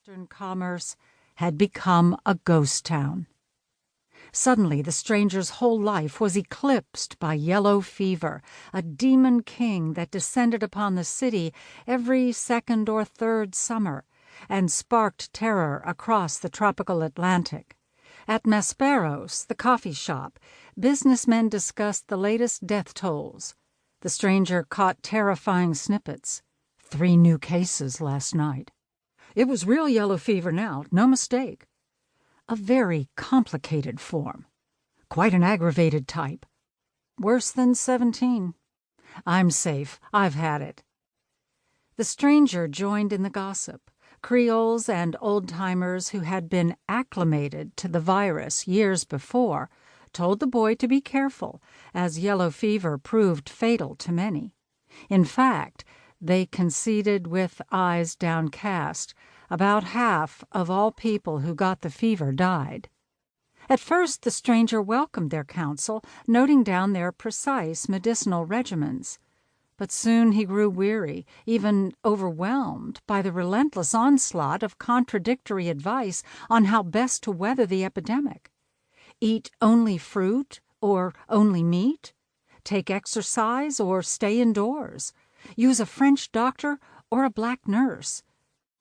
Western commerce had become a ghost town. Suddenly the stranger's whole life was eclipsed by yellow fever, a demon king that descended upon the city every second or third summer and sparked terror across the tropical Atlantic. At Maspero's, the coffee shop, businessmen discussed the latest death tolls. The stranger caught terrifying snippets. 3 new cases last night. It was real yellow fever now, no mistake. A very complicated form. Quite an aggravated type. Worse than 17. I'm safe. I've had it. The stranger joined in the gossip. Creoles and old-timers who had been acclimated to the virus years before told the boy to be careful, as yellow fever proved fatal to many. In fact, they conceded with eyes downcast. About half of all people who got the fever died. At first the stranger welcomed their counsel, noting down their precise medicinal regimens. But soon he grew weary, even overwhelmed, by the relentless onslaught of contradictory advice on how best to weather the epidemic. Eat only fruit or only meat? Take exercise or stay indoors? Use a French doctor or a black nurse?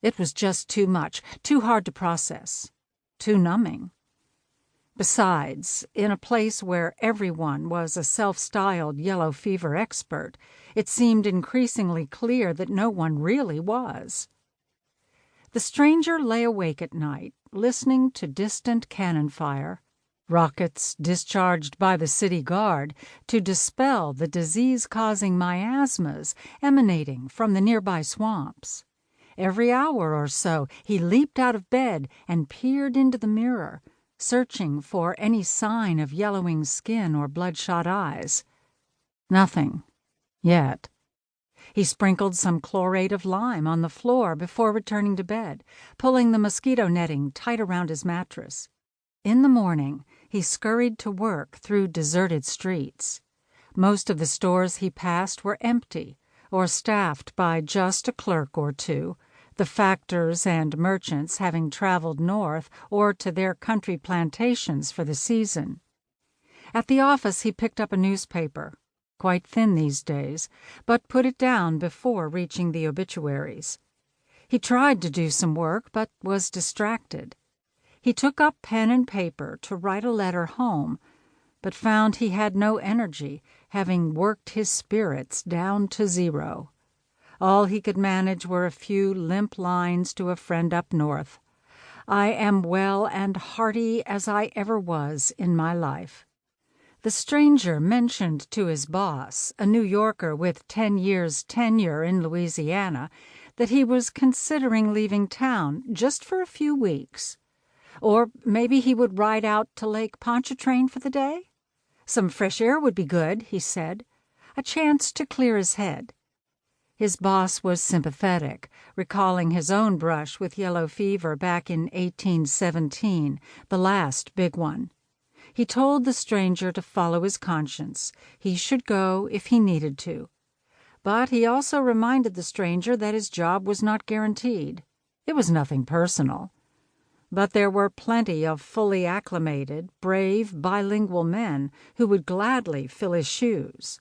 It was just too much, too hard to process, too numbing. Besides, in a place where everyone was a self-styled yellow fever expert, it seemed increasingly clear that no one really was. The stranger lay awake at night, listening to distant cannon fire, rockets discharged by the city guard to dispel the disease-causing miasmas emanating from the nearby swamps. Every hour or so he leaped out of bed and peered into the mirror, searching for any sign of yellowing skin or bloodshot eyes. Nothing. Yet. He sprinkled some chlorate of lime on the floor before returning to bed, pulling the mosquito netting tight around his mattress. In the morning, he scurried to work through deserted streets. Most of the stores he passed were empty, or staffed by just a clerk or two, the factors and merchants having traveled north or to their country plantations for the season. At the office he picked up a newspaper, quite thin these days, but put it down before reaching the obituaries. He tried to do some work, but was distracted. He took up pen and paper to write a letter home, but found he had no energy, having worked his spirits down to zero. All he could manage were a few limp lines to a friend up north. I am well and hearty as I ever was in my life. The stranger mentioned to his boss, a New Yorker with 10 years' tenure in Louisiana, that he was considering leaving town just for a few weeks. Or maybe he would ride out to Lake Pontchartrain for the day? Some fresh air would be good, he said. A chance to clear his head. His boss was sympathetic, recalling his own brush with yellow fever back in 1817, the last big one. He told the stranger to follow his conscience. He should go if he needed to. But he also reminded the stranger that his job was not guaranteed. It was nothing personal. But there were plenty of fully acclimated, brave, bilingual men who would gladly fill his shoes.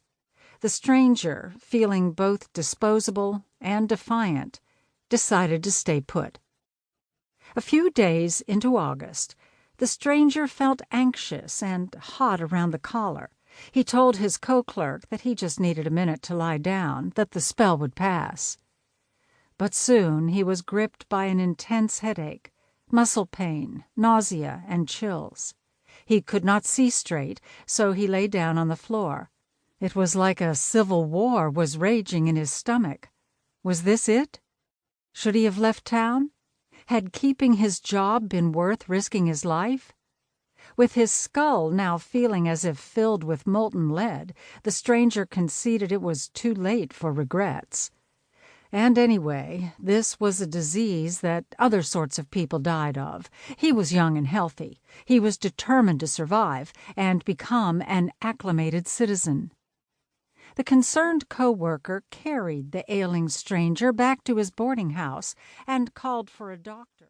The stranger, feeling both disposable and defiant, decided to stay put. A few days into August, the stranger felt anxious and hot around the collar. He told his co-clerk that he just needed a minute to lie down, that the spell would pass. But soon he was gripped by an intense headache, muscle pain, nausea, and chills. He could not see straight, so he lay down on the floor. It was like a civil war was raging in his stomach. Was this it? Should he have left town? Had keeping his job been worth risking his life? With his skull now feeling as if filled with molten lead, the stranger conceded it was too late for regrets. And anyway, this was a disease that other sorts of people died of. He was young and healthy. He was determined to survive and become an acclimated citizen. The concerned co-worker carried the ailing stranger back to his boarding house and called for a doctor.